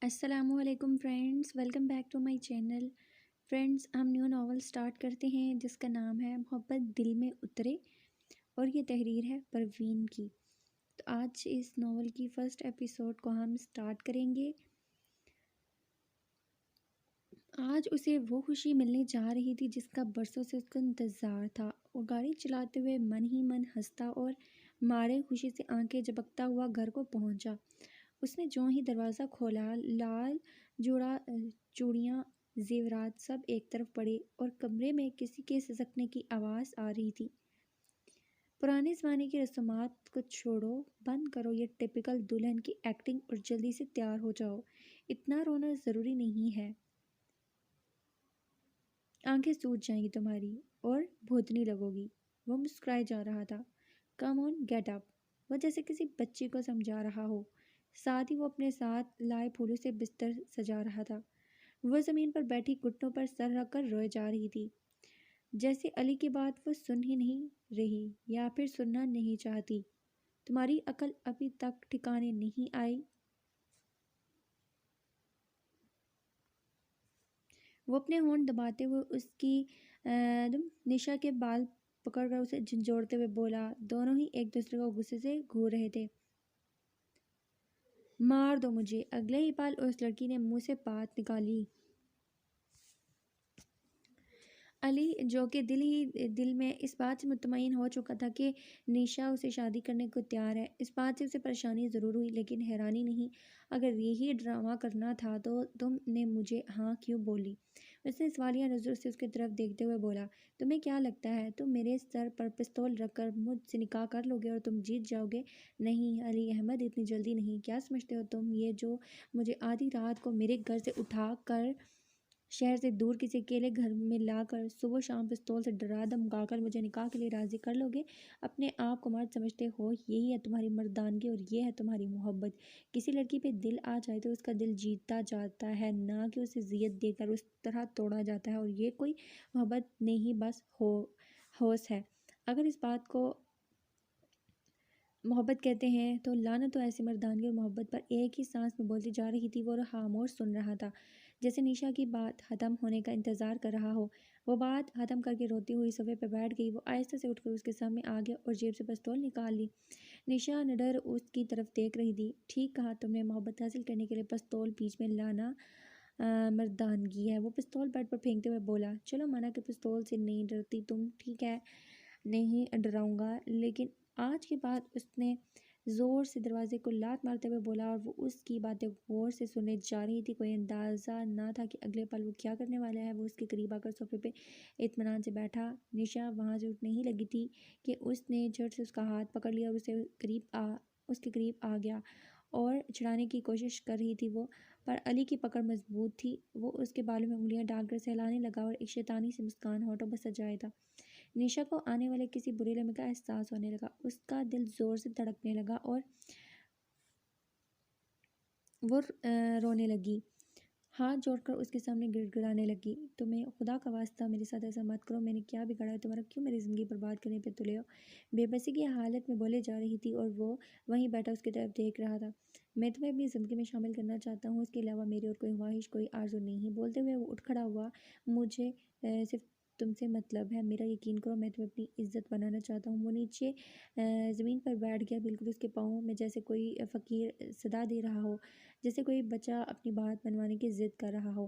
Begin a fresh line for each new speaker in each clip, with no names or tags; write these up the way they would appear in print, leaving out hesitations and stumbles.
अस्सलामुअलैकुम friends, welcome back to my channel. Friends, हम new novel start करते हैं जिसका नाम है मोहब्बत दिल में उतरे और ये तहरीर है परवीन की। तो आज इस नावल की फ़र्स्ट एपिसोड को हम स्टार्ट करेंगे। आज उसे वो खुशी मिलने जा रही थी जिसका बरसों से उसको इंतज़ार था। वो गाड़ी चलाते हुए मन ही मन हंसता और मारे खुशी से आंखें झपकता हुआ घर को पहुंचा। उसने जो ही दरवाज़ा खोला, लाल जोड़ा चूड़ियाँ जेवरात सब एक तरफ पड़े और कमरे में किसी के सिसकने की आवाज़ आ रही थी। पुराने ज़माने की रस्मात को छोड़ो, बंद करो ये टिपिकल दुल्हन की एक्टिंग और जल्दी से तैयार हो जाओ। इतना रोना ज़रूरी नहीं है, आंखें सूज जाएंगी तुम्हारी और भूतनी लगोगी। वो मुस्कुराए जा रहा था। कम ऑन गेट अप, वो जैसे किसी बच्ची को समझा रहा हो। साथ ही वो अपने साथ लाए फूलों से बिस्तर सजा रहा था। वह ज़मीन पर बैठी घुटनों पर सर रखकर रोए जा रही थी, जैसे अली की बात वो सुन ही नहीं रही या फिर सुनना नहीं चाहती। तुम्हारी अकल अभी तक ठिकाने नहीं आई। वो अपने होंठ दबाते हुए उसकी निशा के बाल पकड़कर उसे झंझोड़ते हुए बोला। दोनों ही एक दूसरे को गुस्से से घूर रहे थे। मार दो मुझे। अगले ही पल उस लड़की ने मुंह से बात निकाली। अली, जो कि दिल में इस बात से मुतमईन हो चुका था कि निशा उसे शादी करने को तैयार है, इस बात से उसे परेशानी ज़रूर हुई, लेकिन हैरानी नहीं। अगर यही ड्रामा करना था तो तुमने मुझे हाँ क्यों बोली? उसने सवालिया नज़र से उसकी तरफ देखते हुए बोला। तुम्हें क्या लगता है तुम मेरे सर पर पिस्तौल रखकर मुझसे निकाह कर लोगे और तुम जीत जाओगे? नहीं अली अहमद, इतनी जल्दी नहीं। क्या समझते हो तुम ये जो मुझे आधी रात को मेरे घर से उठा कर शहर से दूर किसी अकेले घर में लाकर सुबह शाम पिस्तौल से डरा धमकाकर मुझे निकाह के लिए राज़ी कर लोगे? अपने आप को मर्द समझते हो? यही है तुम्हारी मर्दानगी और ये है तुम्हारी मोहब्बत। किसी लड़की पे दिल आ जाए तो उसका दिल जीता जाता है, ना कि उसे जियत देकर उस तरह तोड़ा जाता है। और ये कोई मोहब्बत नहीं, बस होश है। अगर इस बात को मोहब्बत कहते हैं तो लानत तो ऐसी मर्दानगी और मोहब्बत पर। एक ही सांस में बोलती जा रही थी वो, खामोश सुन रहा था, जैसे निशा की बात ख़त्म होने का इंतज़ार कर रहा हो। वो बात ख़त्म करके रोती हुई सोफे पर बैठ गई। वो आहिस्ता से उठकर उसके सामने आ गया और जेब से पिस्तौल निकाल ली। निशा निडर उसकी तरफ देख रही थी। ठीक कहा तुमने, मोहब्बत हासिल करने के लिए पिस्तौल बीच में लाना मर्दानगी है। वो पिस्तौल बेड पर फेंकते हुए बोला। चलो माना कि पिस्तौल से नहीं डरती तुम, ठीक है, नहीं डराऊंगा, लेकिन आज के बाद उसने ज़ोर से दरवाजे को लात मारते हुए बोला और वो उसकी बातें गौर से सुनने जा रही थी। कोई अंदाज़ा ना था कि अगले पल वो क्या करने वाला है। वो उसके करीब आकर सोफे पे इत्मीनान से बैठा। निशा वहाँ से उठने ही लगी थी कि उसने झट से उसका हाथ पकड़ लिया और उसके करीब आ गया और छुड़ाने की कोशिश कर रही थी वो, पर अली की पकड़ मजबूत थी। वो उसके बालों में उंगलियां डालकर सहलाने लगा और एक शैतानी सी मुस्कान होठों पर सजाया था। निशा को आने वाले किसी बुरे लम्हे का एहसास होने लगा। उसका दिल जोर से धड़कने लगा और वो रोने लगी। हाथ जोड़कर उसके सामने गिड़गिड़ाने लगी। तुम्हें खुदा का वास्ता मेरे साथ ऐसा मत करो। मैंने क्या बिगाड़ा है तुम्हारा? क्यों मेरी ज़िंदगी बर्बाद करने पे तुले हो? बेबसी की हालत में बोले जा रही थी और वो वहीं बैठा उसकी तरफ देख रहा था। मैं तुम्हें अपनी ज़िंदगी में शामिल करना चाहता हूँ, इसके अलावा मेरी और कोई ख्वाहिश, कोई आरज़ू नहीं। बोलते हुए वो उठ खड़ा हुआ। मुझे सिर्फ तुमसे मतलब है, मेरा यकीन करो, मैं तुम्हें अपनी इज्जत बनाना चाहता हूँ। वो नीचे ज़मीन पर बैठ गया, बिल्कुल उसके पाँव में, जैसे कोई फ़कीर सदा दे रहा हो, जैसे कोई बच्चा अपनी बात मनवाने की ज़िद कर रहा हो।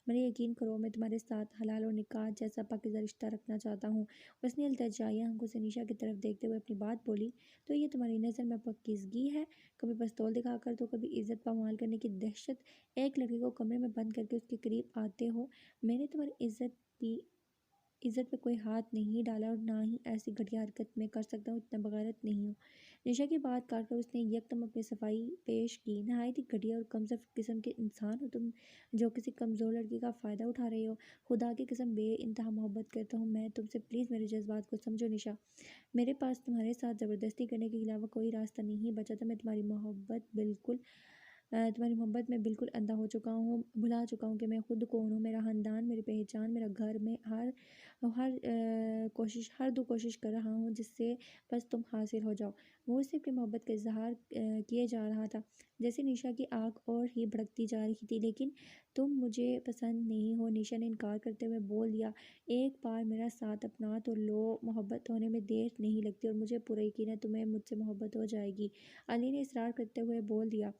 मैंने यकीन करो, मैं तुम्हारे साथ हलाल और निकाह जैसा पाकीज़ा रिश्ता रखना चाहता हूँ। उसने इल्तिजाया आंखों से निशा की तरफ देखते हुए अपनी बात बोली। तो ये तुम्हारी नज़र में पाकीज़गी है? कभी पिस्तौल दिखाकर तो कभी इज्जत पामाल करने की दहशत। एक लड़के को कमरे में बंद करके उसके करीब आते हो। मैंने तुम्हारी इज्जत पे कोई हाथ नहीं डाला और ना ही ऐसी घटिया हरकत में कर सकता हूँ, इतना बगारत नहीं हूँ। निशा की बात काटकर उसने यकदम अपनी सफाई पेश की। नहायत ही घटिया और कमज़ोर किस्म के इंसान हो तुम, जो किसी कमज़ोर लड़की का फ़ायदा उठा रहे हो। खुदा की कसम बे इंतहा मोहब्बत करता हूँ मैं तुमसे, प्लीज़ मेरे जज्बात को समझो निशा। मेरे पास तुम्हारे साथ ज़बरदस्ती करने के अलावा कोई रास्ता नहीं बचा था। मैं तुम्हारी मोहब्बत बिल्कुल तुम्हारी मोहब्बत में बिल्कुल अंधा हो चुका हूँ, भुला चुका हूँ कि मैं खुद कौन हूँ, मेरा ख़ानदान, मेरी पहचान, मेरा घर। मैं हर हर कोशिश हर दो कोशिश कर रहा हूँ जिससे बस तुम हासिल हो जाओ। वो उससे अपनी मोहब्बत का इज़हार किए जा रहा था। जैसे निशा की आग और ही भड़कती जा रही थी। लेकिन तुम मुझे पसंद नहीं हो, निशा ने इनकार करते हुए बोल दिया। एक बार मेरा साथ अपना तो लो, मोहब्बत होने में देर नहीं लगती और मुझे पूरा यकीन है तुम्हें मुझसे मोहब्बत हो जाएगी, अली ने इसरार करते हुए बोल दिया।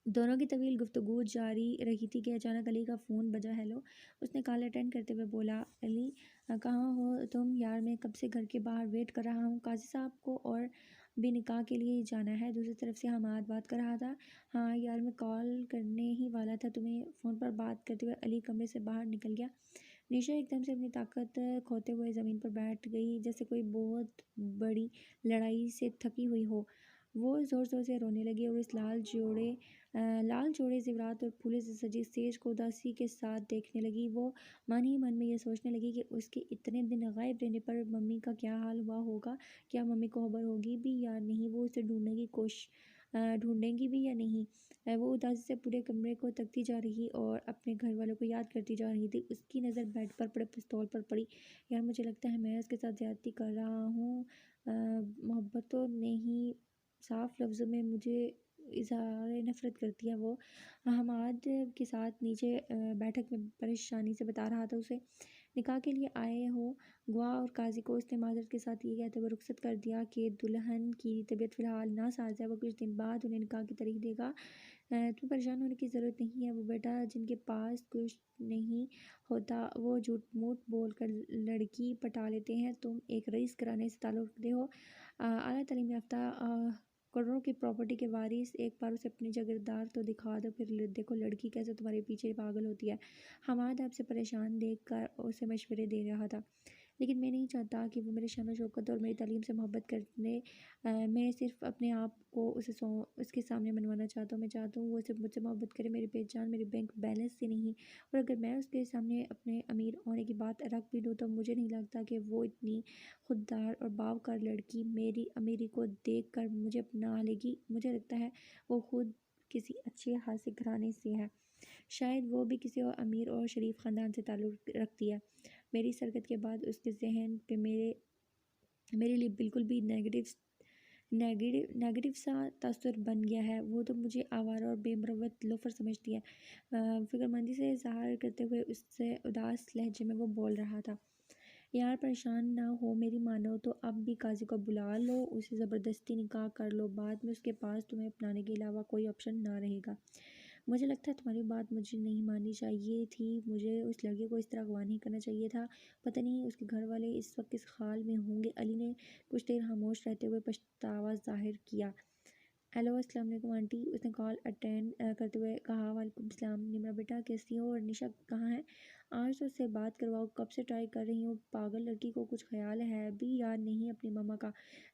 दोनों की तवील गुफ्तगू जारी रही थी कि अचानक अली का फ़ोन बजा। हेलो, उसने कॉल अटेंड करते हुए बोला। अली, कहाँ हो तुम? यार मैं कब से घर के बाहर वेट कर रहा हूँ, काजी साहब को और भी निकाह के लिए जाना है। दूसरी तरफ से हमाद बात कर रहा था। हाँ यार, मैं कॉल करने ही वाला था तुम्हें। फ़ोन पर बात करते हुए अली कमरे से बाहर निकल गया। निशा एकदम से अपनी ताकत खोते हुए ज़मीन पर बैठ गई, जैसे कोई बहुत बड़ी लड़ाई से थकी हुई हो। वो ज़ोर ज़ोर से रोने लगी और इस लाल जोड़े ज़ेवरात और फूलों से सजी स्टेज को उदासी के साथ देखने लगी। वो मन ही मन में ये सोचने लगी कि उसके इतने दिन गायब रहने पर मम्मी का क्या हाल हुआ होगा। क्या मम्मी को खबर होगी भी या नहीं, वो उसे ढूंढेंगी भी या नहीं। वो उदासी से पूरे कमरे को तकती जा रही और अपने घर वालों को याद करती जा रही थी। उसकी नज़र बेड पर पड़े पिस्तौल पर पड़ी। यार मुझे लगता है मैं उसके साथ ज़्यादती कर रहा हूँ। मोहब्बत तो नहीं, साफ लफ्ज़ों में मुझे इज़हार नफ़रत करती है वो। हमाद के साथ नीचे बैठक में परेशानी से बता रहा था उसे। निकाह के लिए आए हो गवाह और काजी को उसने माजरत के साथ ये कहते हुए रुखसत कर दिया कि दुल्हन की तबीयत फ़िलहाल नासाज है, वो कुछ दिन बाद उन्हें निकाह की तारीख देगा। तुम्हें परेशान होने की ज़रूरत नहीं है। वो बेटा जिनके पास कुछ नहीं होता वो झूठ मूठ बोल कर लड़की पटा लेते हैं। तुम एक रईस घराने से ताल्लुक़ रखते हो, आला तालीम याफ्ता, करोड़ों की प्रॉपर्टी के वारिस। एक बार उसे अपनी जागीरदार तो दिखा दो, फिर देखो लड़की कैसे तुम्हारे पीछे पागल होती है। हमाद आपसे परेशान देख कर उसे मशवरे दे रहा था। लेकिन मैं नहीं चाहता कि वो मेरे शान शौकत और मेरी तालीम से मोहब्बत करने। मैं सिर्फ अपने आप को उसके सामने मनवाना चाहता हूँ। मैं चाहता हूँ वो सिर्फ मुझसे मोहब्बत करे, मेरी पहचान, मेरे बैंक बैलेंस से नहीं। और अगर मैं उसके सामने अपने अमीर होने की बात रख भी दूँ तो मुझे नहीं लगता कि वो इतनी खुददार और बावकार लड़की मेरी अमीरी को देख कर मुझे अपना लेगी। मुझे लगता है वो खुद किसी अच्छे हासिल घराने से है। शायद वो भी किसी और अमीर और शरीफ ख़ानदान से ताल्लुक़ रखती है। मेरी सरकत के बाद उसके जहन पे मेरे लिए बिल्कुल भी नेगेटिव सा तासुर बन गया है। वो तो मुझे आवारा और बेमरवत लोफर समझती है। फिक्रमंदी से इज़हार करते हुए उससे उदास लहजे में वो बोल रहा था। यार परेशान ना हो, मेरी मानो तो अब भी काजी को बुला लो, उसे ज़बरदस्ती निकाह कर लो। बाद में उसके पास तुम्हें अपनाने के अलावा कोई ऑप्शन ना रहेगा। मुझे लगता है तुम्हारी बात मुझे नहीं माननी चाहिए थी। मुझे उस लड़के को इस तरह अगवा नहीं करना चाहिए था। पता नहीं उसके घर वाले इस वक्त किस हाल में होंगे। अली ने कुछ देर खामोश रहते हुए पछतावा जाहिर किया। हेलो, अस्सलाम वालेकुम आंटी, उसने कॉल अटेंड करते हुए कहा। वालेकुम सलाम। निम्रा बेटा कैसी हो? और निशा कहाँ है? आज तो उससे बात करवाओ, कब से ट्राई कर रही हूँ। पागल लड़की को कुछ ख्याल है भी या नहीं अपनी मम्मा का।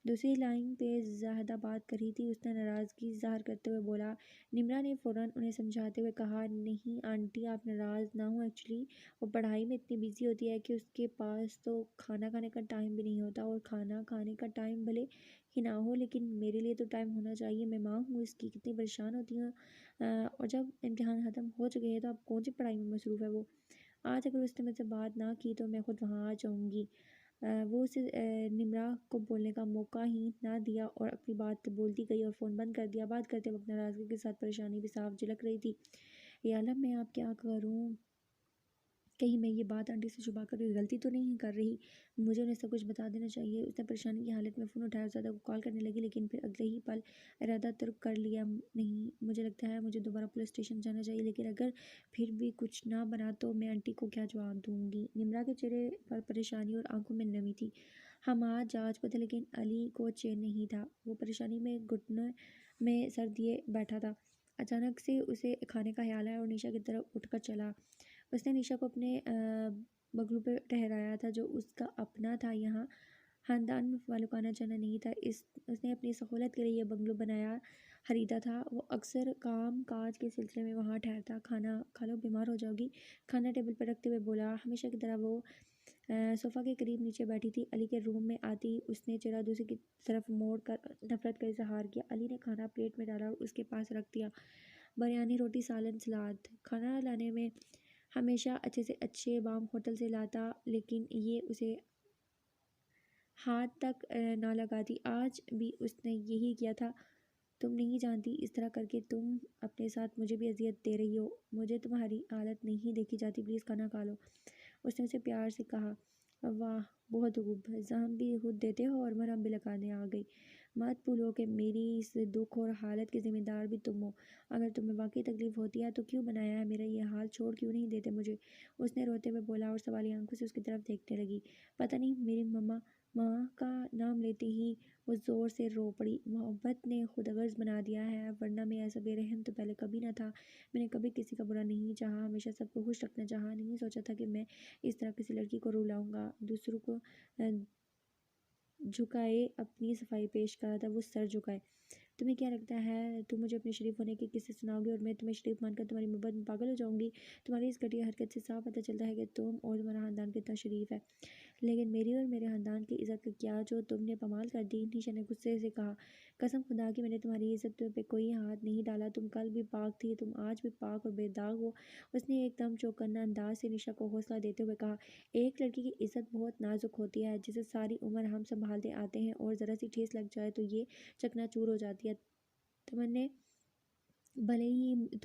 दूसरी लाइन पे ज़ाहिदा बात कर रही थी। उसने नाराज़गी ज़ाहिर करते हुए बोला। निम्रा ने फ़ौरन उन्हें समझाते हुए कहा, नहीं आंटी आप नाराज़ ना हो, एक्चुअली वो पढ़ाई में इतनी बिजी होती है कि उसके पास तो खाना खाने का टाइम भी नहीं होता। और खाना खाने का टाइम भले ही ना हो लेकिन मेरे लिए तो टाइम होना चाहिए। मैं माँ हूँ इसकी, कितनी परेशान होती हूँ। और जब इम्तिहान ख़त्म हो चुके हैं तो अब कौन सी पढ़ाई में मसरूफ़ है वो। आज अगर उसने मुझसे बात ना की तो मैं खुद वहाँ आ जाऊँगी। वो उसे निम्रा को बोलने का मौका ही ना दिया और अपनी बात बोलती गई और फ़ोन बंद कर दिया। बात करते वक्त नाराज़गी के साथ परेशानी भी साफ झलक रही थी। या अल्लाह, मैं अब क्या करूँ? कहीं मैं ये बात आंटी से छुपा कर कोई गलती तो नहीं कर रही। मुझे उन्हें सब कुछ बता देना चाहिए। उसने परेशानी की हालत में फ़ोन उठाया और ज़्यादा को कॉल करने लगी, लेकिन फिर अगले ही पल इरादा तुर्क कर लिया। नहीं, मुझे लगता है मुझे दोबारा पुलिस स्टेशन जाना चाहिए, लेकिन अगर फिर भी कुछ ना बना तो मैं आंटी को क्या जवाब दूँगी। निम्रा के चेहरे पर परेशानी और आंखों में नमी थी। हमाद जाँच को थे लेकिन अली को चैन नहीं था। वो परेशानी में घुटनों में सर दिए बैठा था। अचानक से उसे खाने का ख्याल आया और निशा की तरफ उठकर चला। उसने निशा को अपने बगलों पे ठहराया था जो उसका अपना था। यहाँ ख़ानदान वालों का आना जाना नहीं था। इस उसने अपनी सहूलत के लिए यह बंगलो खरीदा था। वो अक्सर काम काज के सिलसिले में वहाँ ठहरता। खाना खा लो, बीमार हो जाओगी, खाना टेबल पर रखते हुए बोला। हमेशा की तरह वो सोफ़ा के करीब नीचे बैठी थी। अली के रूम में आती ही उसने चेहरा दूसरी की तरफ मोड़ कर नफरत का इजहार किया। अली ने खाना प्लेट में डाला और उसके पास रख दिया। बिरयानी, रोटी, सालन, सलाद। खाना लाने में हमेशा अच्छे से अच्छे बाम होटल से लाता, लेकिन ये उसे हाथ तक ना लगाती। आज भी उसने यही किया था। तुम नहीं जानती, इस तरह करके तुम अपने साथ मुझे भी अजियत दे रही हो। मुझे तुम्हारी हालत नहीं देखी जाती, प्लीज़ खाना खा लो, उसने उसे प्यार से कहा। वाह, बहुत खूब, जहम भी खुद देते हो और मरहम भी लगाने आ गई। मत भूलो कि मेरी इस दुख और हालत के ज़िम्मेदार भी तुम हो। अगर तुम्हें वाकई तकलीफ़ होती है तो क्यों बनाया है, मेरा ये हाल छोड़ क्यों नहीं देते मुझे, उसने रोते हुए बोला और सवालिया आंखों से उसकी तरफ देखने लगी। पता नहीं, मेरी मम्मा, माँ का नाम लेते ही वो ज़ोर से रो पड़ी। मोहब्बत ने खुद गर्ज बना दिया है, वरना मैं ऐसा बेरहम तो पहले कभी ना था। मैंने कभी किसी का बुरा नहीं चाहा, हमेशा सबको खुश रखना चाहा। नहीं सोचा था कि मैं इस तरह किसी लड़की को रुलाऊंगा। दूसरों को झुकाए अपनी सफाई पेश करा था, वो सर झुकाए। तुम्हें क्या लगता है तुम मुझे अपने शरीफ होने के किस्से सुनाओगे और मैं तुम्हें शरीफ मानकर तुम्हारी मोहब्बत में पागल हो जाऊंगी? तुम्हारी इस घटिया हरकत से साफ पता चलता है कि तुम और तुम्हारा खानदान कितना शरीफ है, लेकिन मेरी और मेरे खानदान की इज्जत का क्या जो तुमने पमाल कर दी, निशा ने गुस्से से कहा। कसम खुदा की मैंने तुम्हारी इज्जत पे कोई हाथ नहीं डाला, तुम कल भी पाक थी, तुम आज भी पाक और बेदाग हो, उसने एकदम चौकन्ना अंदाज से निशा को हौसला देते हुए कहा। एक लड़की की इज्जत बहुत नाजुक होती है, जिसे सारी उम्र हम संभालते आते हैं, और ज़रा सी ठेस लग जाए तो ये चकनाचूर हो जाती है। तुमने भले ही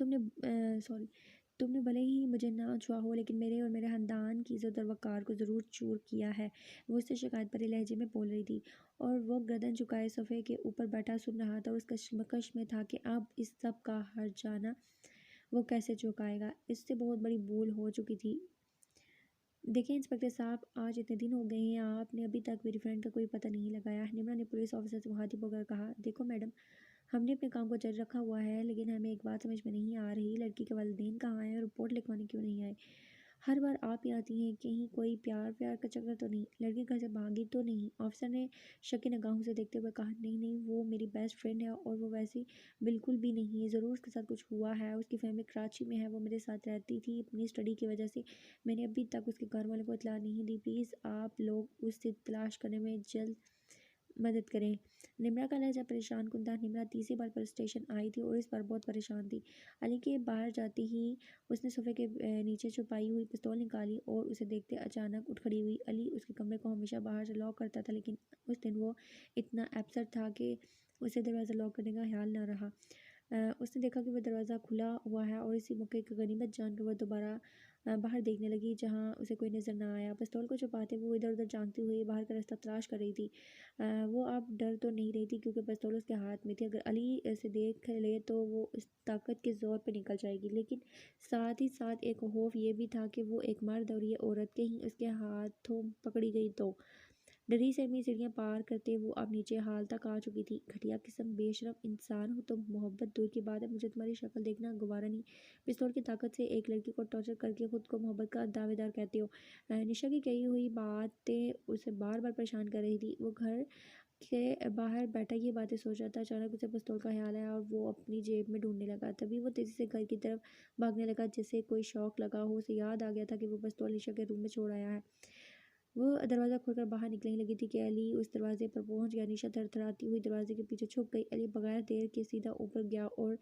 तुमने भले ही मुझे ना छुआ हो, लेकिन मेरे और मेरे खानदान की इज्जत और वक़ार को ज़रूर चूर किया है, वो उससे शिकायत भरे लहजे में बोल रही थी। और वो गर्दन झुकाए सोफ़े के ऊपर बैठा सुन रहा था और उस कश्मकश में था कि अब इस सब का हर्जाना वो कैसे चुकाएगा। इससे बहुत बड़ी भूल हो चुकी थी। देखिए इंस्पेक्टर साहब, आज इतने दिन हो गए हैं, आपने अभी तक मेरी फ्रेंड का कोई पता नहीं लगाया। निम्रा ने पुलिस ऑफिसर से मुखातिब होकर कहा। देखो मैडम, हमने अपने काम को जारी रखा हुआ है, लेकिन हमें एक बात समझ में नहीं आ रही, लड़की के वालिदैन कहाँ हैं और रिपोर्ट लिखवाने क्यों नहीं आए? हर बार आप ही आती हैं, कहीं कोई प्यार प्यार का चक्कर तो नहीं, लड़की घर से भागी तो नहीं? ऑफिसर ने शकी निगाहों से देखते हुए कहा। नहीं नहीं, वो मेरी बेस्ट फ्रेंड है और वो वैसी बिल्कुल भी नहीं है। ज़रूर उसके साथ कुछ हुआ है, उसकी फैमिली कराची में है, वो मेरे साथ रहती थी अपनी स्टडी की वजह से। मैंने अभी तक उसके घर वालों को इत्तला नहीं दी। प्लीज़ आप लोग उससे तलाश करने में जल्द मदद करें। निम्रा का लहजा परेशान कुन था। निम्रा तीसरी बार पुलिस स्टेशन आई थी और इस बार बहुत परेशान थी। अली के बाहर जाते ही उसने सोफे के नीचे छुपाई हुई पिस्तौल निकाली और उसे देखते अचानक उठ खड़ी हुई। अली उसके कमरे को हमेशा बाहर से लॉक करता था, लेकिन उस दिन वो इतना एब्सेंट था कि उसे दरवाज़ा लॉक करने का ख्याल न रहा। उसने देखा कि वह दरवाज़ा खुला हुआ है और इसी मौके की गनीमत जानकर वह दोबारा बाहर देखने लगी, जहाँ उसे कोई नज़र ना आया। पिस्तौल को छुपाते हुए वो इधर उधर झांकती हुई बाहर का रास्ता तलाश कर रही थी। वो अब डर तो नहीं रही थी, क्योंकि पिस्तौल उसके हाथ में थी। अगर अली ऐसे देख ले तो वो इस ताकत के ज़ोर पे निकल जाएगी, लेकिन साथ ही साथ एक खौफ ये भी था कि वो एक मर्द और ये औरत कहीं उसके हाथों पकड़ी गई तो। डरी सहमी सीढ़ियाँ पार करते वो अब नीचे हाल तक आ चुकी थी। घटिया किस्म, बेशरम इंसान हो तो मोहब्बत दूर की बात है, मुझे तुम्हारी शक्ल देखना गवारा नहीं। पिस्तौल की ताकत से एक लड़की को टॉर्चर करके खुद को मोहब्बत का दावेदार कहते हो। निशा की कही हुई बातें उसे बार बार परेशान कर रही थी। वो घर के बाहर बैठा ये बातें सोच रहा था। अचानक उसे पिस्तौल का ख्याल आया और वो अपनी जेब में ढूंढने लगा। तभी वो तेजी से घर की तरफ भागने लगा, जैसे कोई शौक लगा हो। उसे याद आ गया था कि वो पिस्तौल निशा के रूम में छोड़ आया है। वो दरवाज़ा खोलकर बाहर निकलने लगी थी कि अली उस दरवाजे पर पहुंच गया। निशा थरथराती हुई दरवाजे के पीछे छुप गई। अली बगैर देर के सीधा ऊपर गया और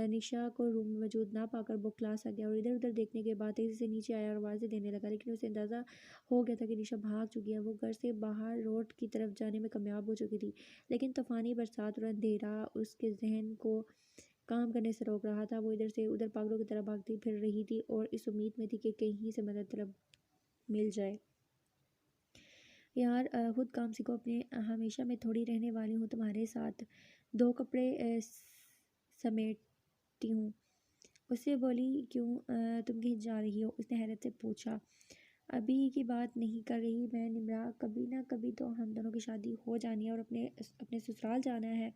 निशा को रूम में मौजूद ना पाकर बौखला सा गया और इधर उधर देखने के बाद तेजी से नीचे आया और आवाज़ें देने लगा, लेकिन उसे अंदाज़ा हो गया था कि निशा भाग चुकी है। वो घर से बाहर रोड की तरफ जाने में कामयाब हो चुकी थी, लेकिन तूफानी बरसात और अंधेरा उसके जहन को काम करने से रोक रहा था। वो इधर से उधर पागलों की तरह भागती फिर रही थी और इस उम्मीद में थी कि कहीं से मदद तलब मिल जाए। यार, खुद काम सीखो अपने। हमेशा मैं थोड़ी रहने वाली हूँ तुम्हारे साथ। दो कपड़े समेटती हूँ, उससे बोली। क्यों, तुम कहीं जा रही हो, उसने हैरत से पूछा। अभी की बात नहीं कर रही मैं निम्रा, कभी ना कभी तो हम दोनों की शादी हो जानी है और अपने अपने ससुराल जाना है,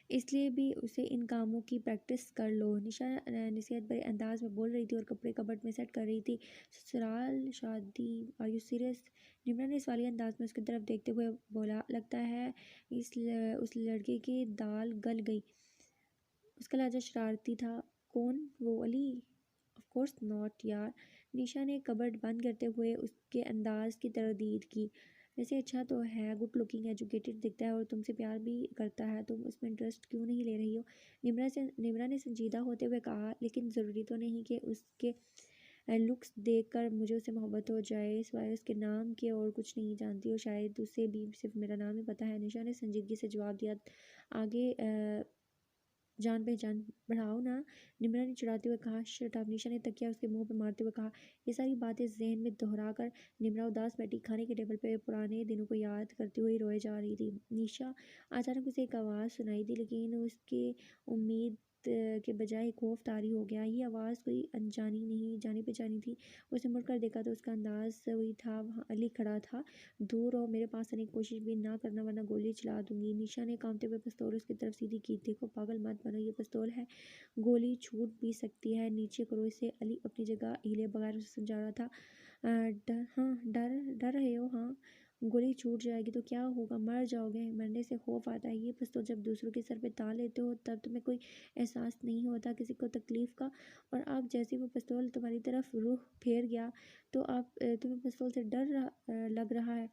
इसलिए भी उसे इन कामों की प्रैक्टिस कर लो। निशा नसीहत भरे अंदाज में बोल रही थी और कपड़े कबर्ड में सेट कर रही थी। ससुराल शादी, आर यू सीरियस? निम्रा ने सवालिया अंदाज में उसकी तरफ देखते हुए बोला। लगता है उस लड़के की दाल गल गई। उसका लहजा शरारती था। कौन? वो अली? कोर्स नॉट यार। निशा ने कबर्ड बंद करते हुए उसके अंदाज की तरदीद की। वैसे अच्छा तो है, गुड लुकिंग, एजुकेटेड दिखता है और तुमसे प्यार भी करता है, तुम उसमें इंटरेस्ट क्यों नहीं ले रही हो? निम्रा ने संजीदा होते हुए कहा। लेकिन ज़रूरी तो नहीं कि उसके लुक्स देखकर मुझे उससे मोहब्बत हो जाए। सिवाय उसके नाम के और कुछ नहीं जानती, और शायद उसे भी सिर्फ मेरा नाम ही पता है। निशा ने संजीदगी से जवाब दिया। आगे जान पहचान बढ़ाओ ना, निम्रा ने चिढ़ाते हुए कहा। शट अप, निशा ने तकिया उसके मुंह पर मारते हुए कहा। ये सारी बातें जहन में दोहराकर निम्रा उदास बैठी खाने के टेबल पर पुराने दिनों को याद करते हुए रोए जा रही थी। निशा अचानक उसे एक आवाज़ सुनाई दी, लेकिन उसके उम्मीद के बजाय खौफ तारी हो गया। ये आवाज़ कोई अनजानी नहीं, जानी पहचानी थी। उसने मुड़कर देखा तो उसका अंदाज वही था। वहाँ अली खड़ा था। दूर और मेरे पास आने की कोशिश भी ना करना, वरना गोली चला दूंगी। निशा ने कांपते हुए पिस्तौल उसकी तरफ सीधी की। देखो पागल मत बनो, ये पिस्तौल है, गोली छूट भी सकती है, नीचे करो इसे। अली अपनी जगह हिले बगैर उसे समझा रहा था। डर, हाँ डर डर रहे हो? हाँ, गोली छूट जाएगी तो क्या होगा? मर जाओगे। मरने से खौफ आता है। ये पिस्तौल जब दूसरों के सर पे तान लेते हो तब तुम्हें कोई एहसास नहीं होता किसी को तकलीफ़ का। और आप जैसे वो पिस्तौल तुम्हारी तरफ रुख फेर गया तो आप तुम्हें पिस्तौल से लग रहा है।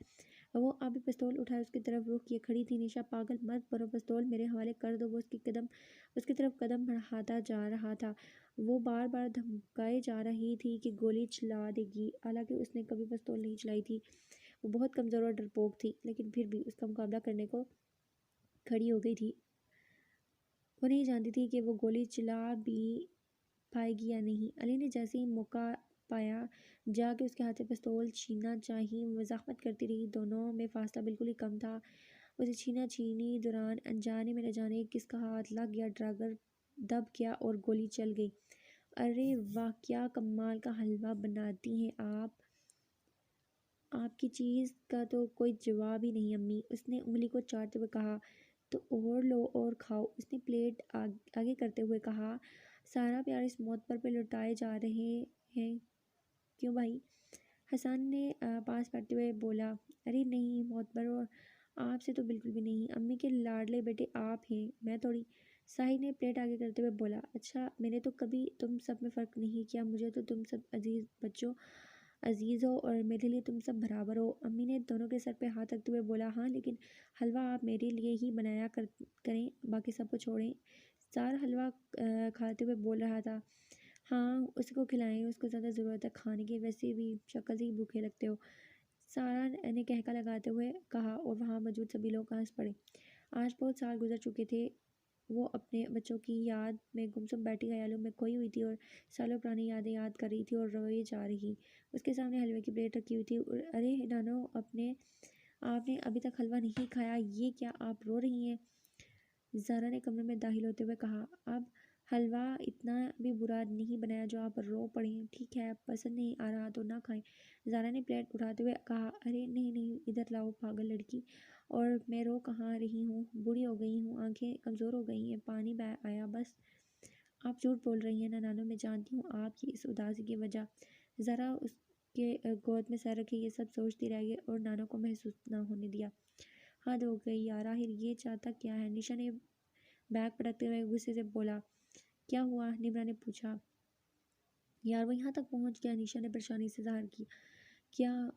वो अभी पिस्तौल उठाए उसकी तरफ रुख किए खड़ी थी। निशा, पागल मत बनो, पिस्तौल मेरे हवाले कर दो। वो उसकी तरफ कदम बढ़ाता जा रहा था। वो बार बार धमकाए जा रही थी कि गोली चला देगी। हालांकि उसने कभी पिस्तौल नहीं चलाई थी। वो बहुत कमज़ोर और डरपोक थी, लेकिन फिर भी उसका मुकाबला करने को खड़ी हो गई थी। वो नहीं जानती थी कि वो गोली चला भी पाएगी या नहीं। अली ने जैसे ही मौका पाया जाके उसके हाथ से पिस्तौल छीनना चाही। मजाकमत करती रही, दोनों में फासला बिल्कुल ही कम था। उसे छीना छीनी दौरान अनजाने में न जाने किसका हाथ लग गया, ड्रैगर दब गया और गोली चल गई। अरे वाह, क्या कमाल का हलवा बनाती हैं आप, आपकी चीज़ का तो कोई जवाब ही नहीं अम्मी, उसने उंगली को चाटते हुए कहा। तो और लो और खाओ, उसने प्लेट आगे करते हुए कहा। सारा प्यार इस मोहब्बत पे लुटाए जा रहे हैं क्यों भाई? हसन ने पास करते हुए बोला। अरे नहीं मोहब्बत, और आपसे तो बिल्कुल भी नहीं, अम्मी के लाडले बेटे आप हैं, मैं थोड़ी। साहिद ने प्लेट आगे करते हुए बोला। अच्छा, मैंने तो कभी तुम सब में फ़र्क नहीं किया, मुझे तो तुम सब अजीज़ बच्चों अजीज़ हो और मेरे लिए तुम सब बराबर हो। अम्मी ने दोनों के सर पे हाथ रखते हुए बोला। हाँ, लेकिन हलवा आप मेरे लिए ही बनाया करें, बाकी सबको छोड़ें। सारा हलवा खाते हुए बोल रहा था। हाँ, उसको खिलाएं, उसको ज़्यादा ज़रूरत है खाने की, वैसे भी शक्ल से ही भूखे लगते हो, सारा ने कहका लगाते हुए कहा। और वहाँ मौजूद सभी लोग हंस पड़े। आज बहुत साल गुजर चुके थे। वो अपने बच्चों की याद में गुमसुम बैठी ख्यालों में खोई हुई थी और सालों पुरानी यादें याद कर रही थी और रोई जा रही। उसके सामने हलवे की प्लेट रखी हुई थी। अरे नानो, आपने अभी तक हलवा नहीं खाया, ये क्या आप रो रही हैं? ज़ारा ने कमरे में दाखिल होते हुए कहा। अब हलवा इतना भी बुरा नहीं बनाया जो आप रो पड़े। ठीक है, पसंद नहीं आ रहा तो ना खाएं। ज़ारा ने प्लेट उठाते हुए कहा। अरे नहीं नहीं, इधर लाओ पागल लड़की। और मैं रो कहाँ रही हूँ, बूढ़ी हो गई हूँ, आंखें कमज़ोर हो गई हैं, पानी बह आया बस। आप झूठ बोल रही हैं ना नानो, मैं जानती हूँ आपकी इस उदासी की वजह। ज़रा उसके गोद में सर रखे ये सब सोचती रह गई और नानो को महसूस ना होने दिया। हद हो गई यार, आखिर ये चाहता क्या है? निशा ने बैग पटकते हुए गुस्से से बोला। क्या हुआ? निम्रा ने पूछा। यार वो यहाँ तक पहुँच गया, निशा ने परेशानी से ज़ाहिर की। क्या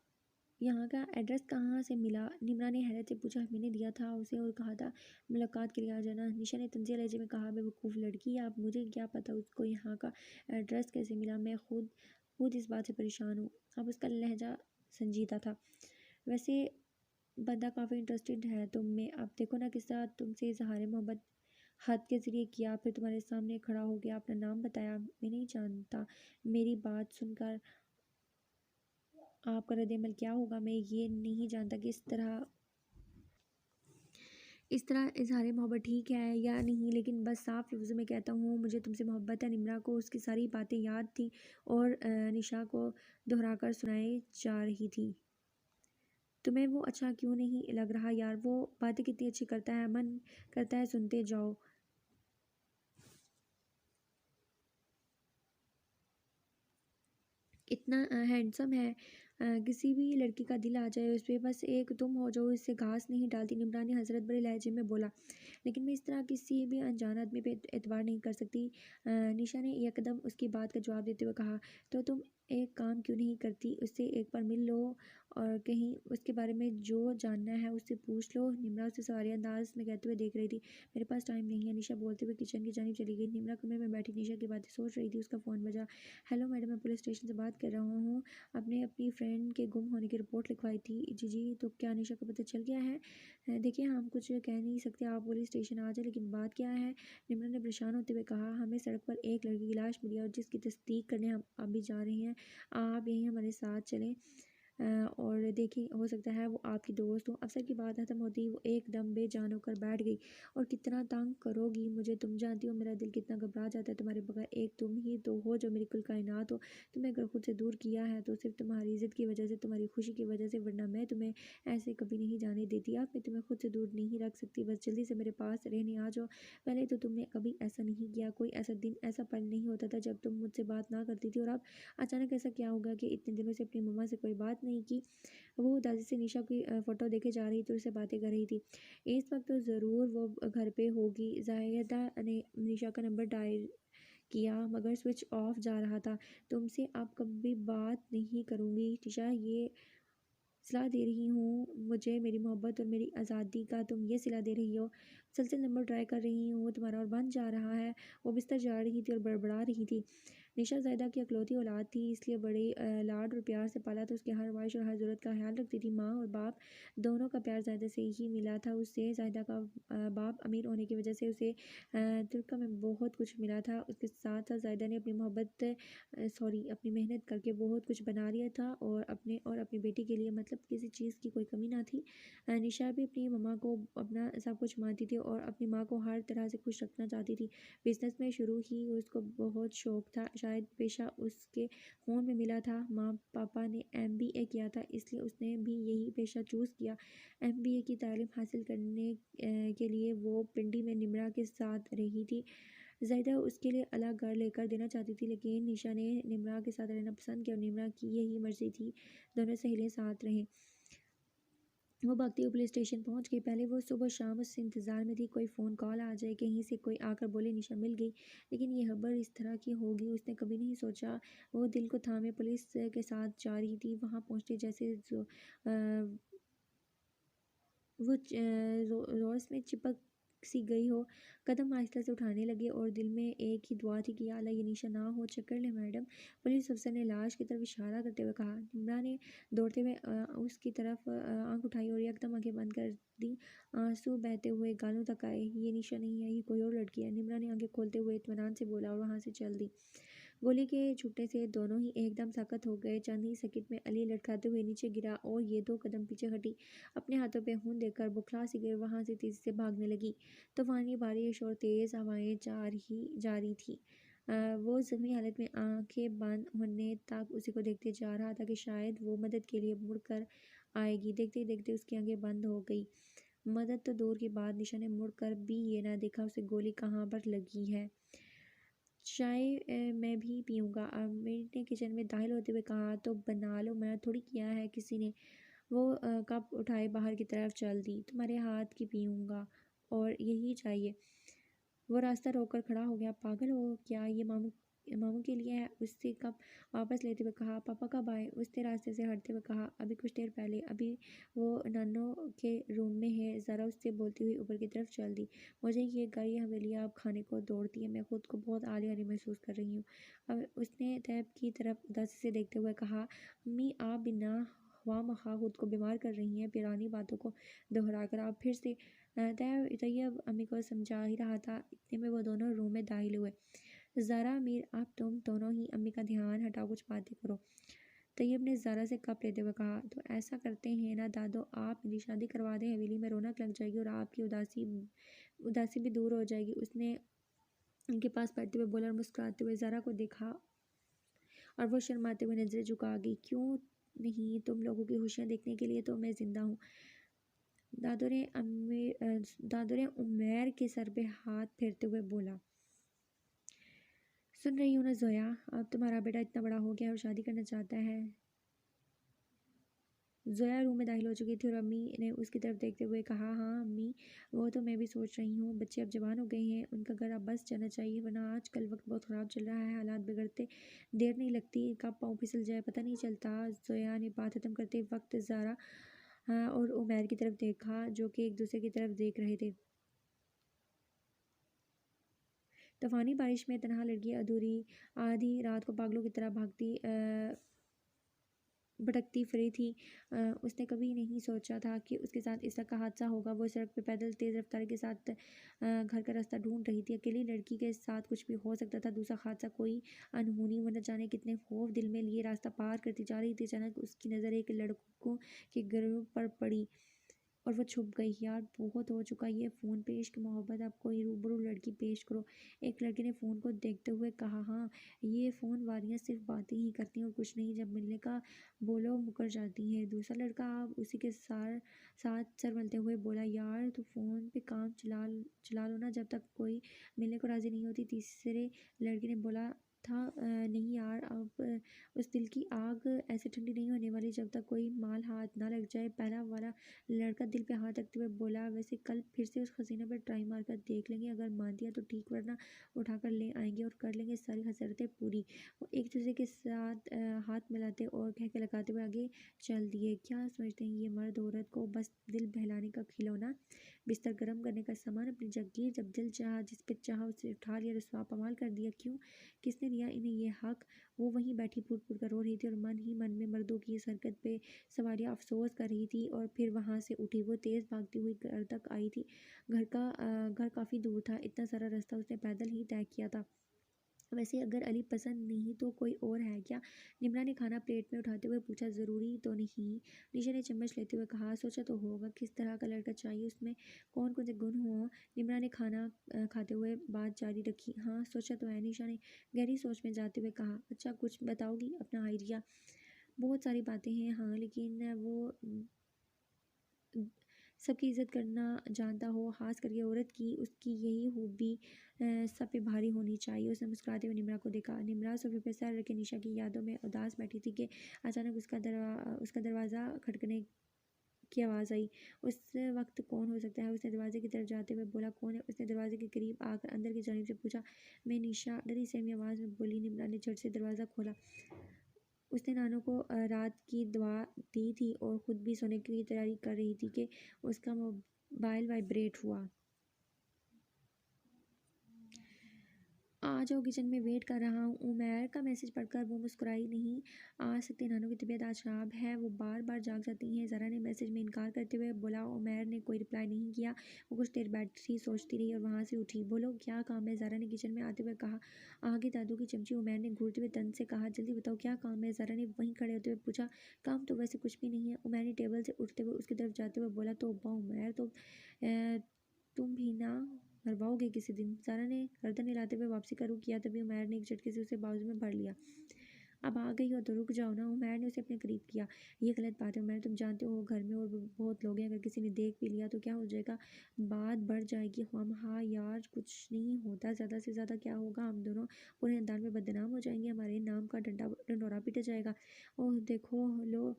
यहाँ का एड्रेस कहाँ से मिला? निम्रा ने हैरत से पूछा। मैंने दिया था उसे और कहा था मुलाकात के लिए आ जाना। निशा ने तंज़िया लहजे में कहा। बेवकूफ़ लड़की, आप, मुझे क्या पता उसको यहाँ का एड्रेस कैसे मिला? मैं खुद इस बात से परेशान हूँ। अब उसका लहजा संजीदा था। वैसे बंदा काफ़ी इंटरेस्टेड है तुम में। अब देखो ना किस तरह तुमसे इजहार मोहब्बत हाथ के ज़रिए किया, फिर तुम्हारे सामने खड़ा हो गया, अपना नाम बताया। मैं नहीं जानता, मेरी बात सुनकर आपका रद्द-ए-अमल क्या होगा, मैं ये नहीं जानता कि इस तरह इजहार मोहब्बत ठीक है या नहीं, लेकिन बस साफ लफ्ज़ों में कहता हूँ मुझे तुमसे मोहब्बत है। निम्रा को उसकी सारी बातें याद थी और निशा को दोहराकर सुनाई जा रही थी। तुम्हें वो अच्छा क्यों नहीं लग रहा यार? वो बातें कितनी अच्छी करता है, मन करता है सुनते जाओ। इतना हैंडसम है, किसी भी लड़की का दिल आ जाए उस पे, बस एक तुम हो जो इससे घास नहीं डालती। निम्रा ने हजरत भरे लहजे में बोला। लेकिन मैं इस तरह किसी भी अनजान आदमी पे एतबार नहीं कर सकती। निशा ने यकदम उसकी बात का जवाब देते हुए कहा, तो तुम एक काम क्यों नहीं करती, उससे एक बार मिल लो और कहीं उसके बारे में जो जानना है उससे पूछ लो। निम्रा उसे सवारी अंदाज में कहते हुए देख रही थी। मेरे पास टाइम नहीं है, निशा बोलते हुए किचन की जानिब चली गई। निम्रा कमरे में बैठी निशा की बातें सोच रही थी। उसका फ़ोन बजा। हेलो मैडम, मैं पुलिस स्टेशन से बात कर रहा हूँ। आपने अपनी फ्रेंड के गुम होने की रिपोर्ट लिखवाई थी। जी जी, तो क्या निशा को पता चल गया है? देखिए, हम कुछ कह नहीं सकते, आप पुलिस स्टेशन आ जाए, लेकिन बात क्या है? निम्रा ने परेशान होते हुए कहा, हमें सड़क पर एक लड़की की लाश मिली है और जिसकी तस्दीक करने हम अभी जा रहे हैं। आप यहीं हमारे साथ चलें और देखिए, हो सकता है वो आपकी दोस्त हो। अफसर की बात खत्म होती वो एकदम बेजान होकर बैठ गई। और कितना तंग करोगी मुझे, तुम जानती हो मेरा दिल कितना घबरा जाता है तुम्हारे बगैर। एक तुम ही तो हो जो मेरी कुल कायनात हो। तुम्हें अगर खुद से दूर किया है तो सिर्फ तुम्हारी इज्जत की वजह से, तुम्हारी खुशी की वजह से, वरना मैं तुम्हें ऐसे कभी नहीं जाने देती। अब मैं तुम्हें खुद से दूर नहीं रख सकती, बस जल्दी से मेरे पास रहने आ जाओ। पहले तो तुमने कभी ऐसा नहीं किया, कोई ऐसा दिन, ऐसा पल नहीं होता था जब तुम मुझसे बात ना करती थी। और अब अचानक ऐसा क्या होगा कि इतने दिनों से अपनी मम्मा से कोई बात नहीं की? वो दादी से निशा की फ़ोटो देखे जा रही थी, उससे बातें कर रही थी। इस वक्त तो ज़रूर वो घर पे होगी। जायदा ने निशा का नंबर डायल किया मगर स्विच ऑफ जा रहा था। तुमसे अब कभी बात नहीं करूँगी निशा, ये सिला दे रही हूँ मुझे, मेरी मोहब्बत और मेरी आज़ादी का तुम ये सिला दे रही हो। मुसलसल नंबर ट्राई कर रही हूँ तुम्हारा और बंद जा रहा है। वो बिस्तर जा रही थी और बड़बड़ा रही थी। निशा ज़ायदा की इकलौती औलाद थी, इसलिए बड़े लाड और प्यार से पाला था। उसकी हर ख्वाहिश और हर ज़रूरत का ख्याल रखती थी। माँ और बाप दोनों का प्यार ज़ायदा से ही मिला था उससे। ज़ायदा का बाप अमीर होने की वजह से उसे तुर्का में बहुत कुछ मिला था। उसके साथ साथ ज़ायदा ने अपनी अपनी मेहनत करके बहुत कुछ बना लिया था और अपनी बेटी के लिए, मतलब किसी चीज़ की कोई कमी ना थी। निशा भी अपनी मम्मा को अपना सब कुछ मानती थी और अपनी माँ को हर तरह से खुश रखना चाहती थी। बिजनेस में शुरू ही उसको बहुत शौक था, शायद पेशा उसके खून में मिला था। माँ पापा ने एमबीए किया था, इसलिए उसने भी यही पेशा चूज़ किया। एमबीए की तालीम हासिल करने के लिए वो पिंडी में निम्रा के साथ रही थी। ज़ाहिदा उसके लिए अलग घर लेकर देना चाहती थी, लेकिन निशा ने निम्रा के साथ रहना पसंद किया और निम्रा की यही मर्जी थी दोनों सहेलियाँ साथ रहें। वो भागती हुई पुलिस स्टेशन पहुंच गई। पहले वो सुबह शाम उससे इंतज़ार में थी, कोई फ़ोन कॉल आ जाए, कहीं से कोई आकर बोले निशा मिल गई। लेकिन ये खबर इस तरह की होगी उसने कभी नहीं सोचा। वो दिल को थामे पुलिस के साथ जा रही थी। वहाँ पहुँचते जैसे वो रोज़ में चिपक सी गई हो। कदम आहिस्ता से उठाने लगे और दिल में एक ही दुआ थी कि या अल्लाह ये निशा ना हो, चेक कर ले मैडम। पुलिस अफसर ने लाश की तरफ इशारा करते हुए कहा। निम्रा ने दौड़ते हुए उसकी तरफ आंख उठाई और एकदम आंखें बंद कर दी। आंसू बहते हुए गालों तक आए। ये निशा नहीं है, ये कोई और लड़की है। निम्रा ने आंखें खोलते हुए इत्मीनान से बोला और वहाँ से चल दी। गोली के छूटने से दोनों ही एकदम सख्त हो गए। चंद ही सेकंड में अली लटकाते हुए नीचे गिरा और ये 2 कदम पीछे हटी। अपने हाथों पे खून देखकर बुखला सी गई, वहाँ से तेजी से भागने लगी। तूफानी बारिश और तेज़ हवाएं जारी थी। वो ज़ख्मी हालत में आंखें बंद होने तक उसी को देखते जा रहा था कि शायद वो मदद के लिए मुड़ कर आएगी। देखते ही देखते उसकी आंखें बंद हो गई। मदद तो दूर की बात, निशा ने मुड़ कर भी ये ना देखा उसे गोली कहाँ पर लगी है। चाय मैं भी पीऊँगा, आमिर ने किचन में दाखिल होते हुए कहा। तो बना लो, मना थोड़ी किया है किसी ने। वो कप उठाए बाहर की तरफ चल दी। तुम्हारे हाथ की पीऊँगा और यही चाहिए। वो रास्ता रोककर खड़ा हो गया। पागल हो क्या, ये मामू मामू के लिए है। उससे कप वापस लेते हुए कहा। पापा कब आए, उसने रास्ते से हटते हुए कहा। अभी कुछ देर पहले, अभी वो नानो के रूम में है। ज़रा उससे बोलती हुई ऊपर की तरफ चल दी। मुझे ये घर, ये हवेली अब खाने को दौड़ती है। मैं खुद को बहुत आली आली महसूस कर रही हूँ। अब उसने तैब की तरफ उदासी से देखते हुए कहा। अम्मी, आप बिना ख्वाह खुद को बीमार कर रही हैं। पुरानी बातों को दोहराकर आप फिर से तैयब अम्मी को समझा ही रहा था। इतने में वो दोनों रूम में दाखिल हुए। ज़रा मीर, अब तुम दोनों ही अम्मी का ध्यान हटाओ, कुछ बातें करो। तैयब ने ज़रा से कप लेते हुए कहा। तो ऐसा करते हैं ना दादो, आप मेरी शादी करवा दें, हवेली में रौनक लग जाएगी और आपकी उदासी उदासी भी दूर हो जाएगी। उसने उनके पास बैठते हुए बोला और मुस्कुराते हुए ज़रा को देखा और वो शर्माते हुए नजरें झुका गई। क्यों नहीं, तुम लोगों की खुशियाँ देखने के लिए तो मैं जिंदा हूँ। दादो ने उमैर के सर पे हाथ फेरते हुए बोला। सुन रही हो ना ज़ोया, अब तुम्हारा बेटा इतना बड़ा हो गया और शादी करना चाहता है। ज़ोया रूम में दाखिल हो चुकी थी और अम्मी ने उसकी तरफ देखते हुए कहा, हाँ अम्मी, वो तो मैं भी सोच रही हूँ। बच्चे अब जवान हो गए हैं, उनका घर अब बस चलना चाहिए, वरना आजकल वक्त बहुत ख़राब चल रहा है, हालात बिगड़ते देर नहीं लगती, कब पाँव फिसल जाए पता नहीं चलता। ज़ोया ने बात खत्म करते वक्त ज़ारा और उमैर की तरफ देखा, जो कि एक दूसरे की तरफ देख रहे थे। तूफानी बारिश में तनहा लड़की अधूरी आधी रात को पागलों की तरह भागती भटकती फिरी थी। उसने कभी नहीं सोचा था कि उसके साथ इस तरह का हादसा होगा। वो सड़क पे पैदल तेज़ रफ्तार के साथ घर का रास्ता ढूंढ रही थी। अकेली लड़की के साथ कुछ भी हो सकता था। दूसरा हादसा कोई अनहोनी, वो न जाने कितने खौफ दिल में लिए रास्ता पार करती जा रही थी। अचानक उसकी नज़र एक लड़कों के गिरोह पर पड़ी और वो छुप गई। यार बहुत हो चुका ये फ़ोन पे इश्क मोहब्बत, अब कोई रूबरू लड़की पेश करो। एक लड़के ने फ़ोन को देखते हुए कहा, हाँ ये फ़ोन वारियाँ सिर्फ बातें ही करती हैं और कुछ नहीं, जब मिलने का बोलो मुकर जाती हैं। दूसरा लड़का अब उसी के साथ सर मलते हुए बोला, यार तो फ़ोन पे काम चला लो ना जब तक कोई मिलने को राज़ी नहीं होती। तीसरे लड़के ने बोला था, नहीं यार अब उस दिल की आग ऐसे ठंडी नहीं होने वाली जब तक कोई माल हाथ ना लग जाए। पहला वाला लड़का दिल पे हाथ रखते हुए बोला, वैसे कल फिर से उस हसीना पर ट्राई मार कर देख लेंगे, अगर मान दिया तो ठीक, वरना उठाकर ले आएंगे और कर लेंगे सारी हसरतें पूरी। वो एक दूसरे के साथ हाथ मिलाते और कहके लगाते हुए आगे चल दिए। क्या समझते हैं ये मर्द औरत को बस दिल बहलाने का खिलौना, बिस्तर गर्म करने का सामान, अपनी जगीर जब दिल चाहा जिस पे चाहा उसे उठा लिया, रुसवा पमाल कर दिया। क्यों, किसने दिया इन्हें ये हक? वो वहीं बैठी फूट फूट कर रो रही थी और मन ही मन में मर्दों की इस हरकत पे सवारियाँ अफसोस कर रही थी। और फिर वहाँ से उठी, वो तेज़ भागती हुई घर तक आई थी। घर काफ़ी दूर था, इतना सारा रास्ता उसने पैदल ही तय किया था। वैसे अगर अली पसंद नहीं तो कोई और है क्या? निम्रा ने खाना प्लेट में उठाते हुए पूछा। ज़रूरी तो नहीं, निशा ने चम्मच लेते हुए कहा। सोचा तो होगा किस तरह का लड़का चाहिए, उसमें कौन कौन से गुण हों। निम्रा ने खाना खाते हुए बात जारी रखी। हाँ सोचा तो है, निशा ने गहरी सोच में जाते हुए कहा। अच्छा कुछ बताओगी अपना आइडिया? बहुत सारी बातें हैं हाँ, लेकिन वो सबकी इज्जत करना जानता हो, खास करके औरत की, उसकी यही खूबी सब पे भारी होनी चाहिए। उसने मुस्कुराते हुए निम्रा को देखा। निम्रा सोफे पर सर रखे निशा की यादों में उदास बैठी थी कि अचानक उसका दरवाज़ा खटकने की आवाज़ आई। उस वक्त कौन हो सकता है? उसने दरवाजे की तरफ जाते हुए बोला, कौन है? उसने दरवाजे के करीब आकर अंदर की जानिब से पूछा। मैं निशा, डरी सहमी आवाज़ में बोली। निम्रा ने झट से दरवाज़ा खोला। उसने नानू को रात की दुआ दी थी और ख़ुद भी सोने की तैयारी कर रही थी कि उसका मोबाइल वाइब्रेट हुआ। आ जाओ, किचन में वेट कर रहा हूँ। उमैर का मैसेज पढ़कर वो मुस्कुराई। नहीं आ सकती, नानू की तबीयत आज खराब है, वो बार बार जाग जाती हैं। ज़रा ने मैसेज में इनकार करते हुए बोला। उमैर ने कोई रिप्लाई नहीं किया। वो कुछ देर बैठी सोचती रही और वहाँ से उठी। बोलो क्या काम है? ज़रा ने किचन में आते हुए कहा। आगे दादू की चमची। उमैर ने घूरते हुए तन से कहा, जल्दी बताओ क्या काम है? ज़रा ने वहीं खड़े होते हुए पूछा। काम तो वैसे कुछ भी नहीं है। उमैर ने टेबल से उठते हुए उसकी तरफ जाते हुए बोला। तो उमैर तो तुम भी ना मरवाओगे किसी दिन। सारा ने गर्दन हिलाते हुए वापसी का रुख किया, तभी उमैर ने एक झटके से उसे बाजू में भर लिया। अब आ गई हो तो रुक जाओ ना। उमैर ने उसे अपने करीब किया। ये गलत बात है उमैर, तुम जानते हो घर में और भी बहुत लोग हैं, अगर किसी ने देख भी लिया तो क्या हो जाएगा? बात बढ़ जाएगी। हम हाँ यार कुछ नहीं होता, ज़्यादा से ज़्यादा क्या होगा, हम दोनों पूरे अंदाज में बदनाम हो जाएंगे, हमारे नाम का ढंडोरा पीटा जाएगा। ओह देखो लो,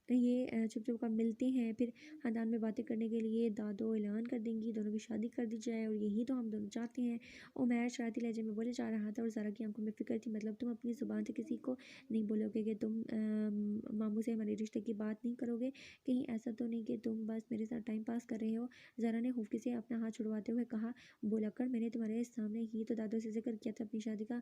ये चुप चुप का मिलते हैं, फिर खानदान में बातें करने के लिए दादो ऐलान कर देंगी, दोनों की शादी कर दी जाए, और यही तो हम दोनों चाहते हैं। उमैर शरारती लहजे में बोले जा रहा था और ज़ारा की आंखों में फिक्र थी। मतलब तुम अपनी ज़ुबान से किसी को नहीं बोलोगे कि तुम मामू से हमारे रिश्ते की बात नहीं करोगे? कहीं ऐसा तो नहीं कि तुम बस मेरे साथ टाइम पास कर रहे हो? ज़ारा ने खुफी से अपना हाथ छुड़वाते हुए कहा। बोला कर, मैंने तुम्हारे सामने ही तो दादो से जिक्र किया था अपनी शादी का,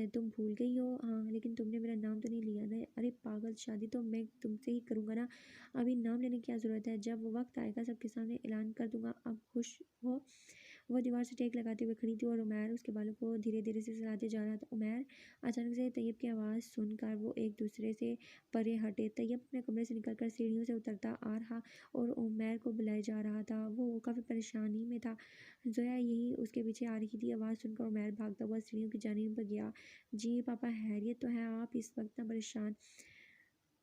तुम भूल गई हो? हाँ लेकिन तुमने मेरा नाम तो नहीं लिया ना। अरे पागल, शादी तो मैं तुमसे ही करूँगा ना, अभी नाम लेने की क्या ज़रूरत है? जब वो वक्त आएगा सबके सामने ऐलान कर दूंगा। अब खुश हो? वो दीवार से टेक लगाते हुए खड़ी थी और उमैर उसके बालों को धीरे धीरे से सहलाते जा रहा था। उमैर, अचानक से तैयब की आवाज़ सुनकर वो एक दूसरे से परे हटे। तैयब अपने कमरे से निकलकर सीढ़ियों से उतरता आ रहा और उमैर को बुलाए जा रहा था। वो काफ़ी परेशानी में था। जोया यही उसके पीछे आ रही थी। आवाज़ सुनकर उमैर भागता हुआ सीढ़ियों की जानिब पर गया। जी पापा, हैरियत तो है? आप इस वक्त ना परेशान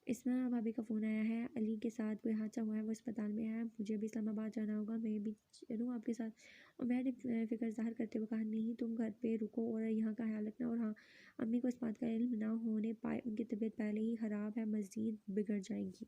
इसमें भाभी का फ़ोन आया है, अली के साथ कोई हादसा हुआ है, वो अस्पताल में है, मुझे भी इस्लामाबाद जाना होगा, मैं भी चलूँ आपके साथ। और मैंने फ़िक्र ज़ाहिर करते हुए कहा, नहीं तुम घर पे रुको और यहाँ का ख्याल रखना। और हाँ, अम्मी को इस बात का इल्म ना होने पाए, उनकी तबीयत पहले ही ख़राब है, मज़ीद बिगड़ जाएगी।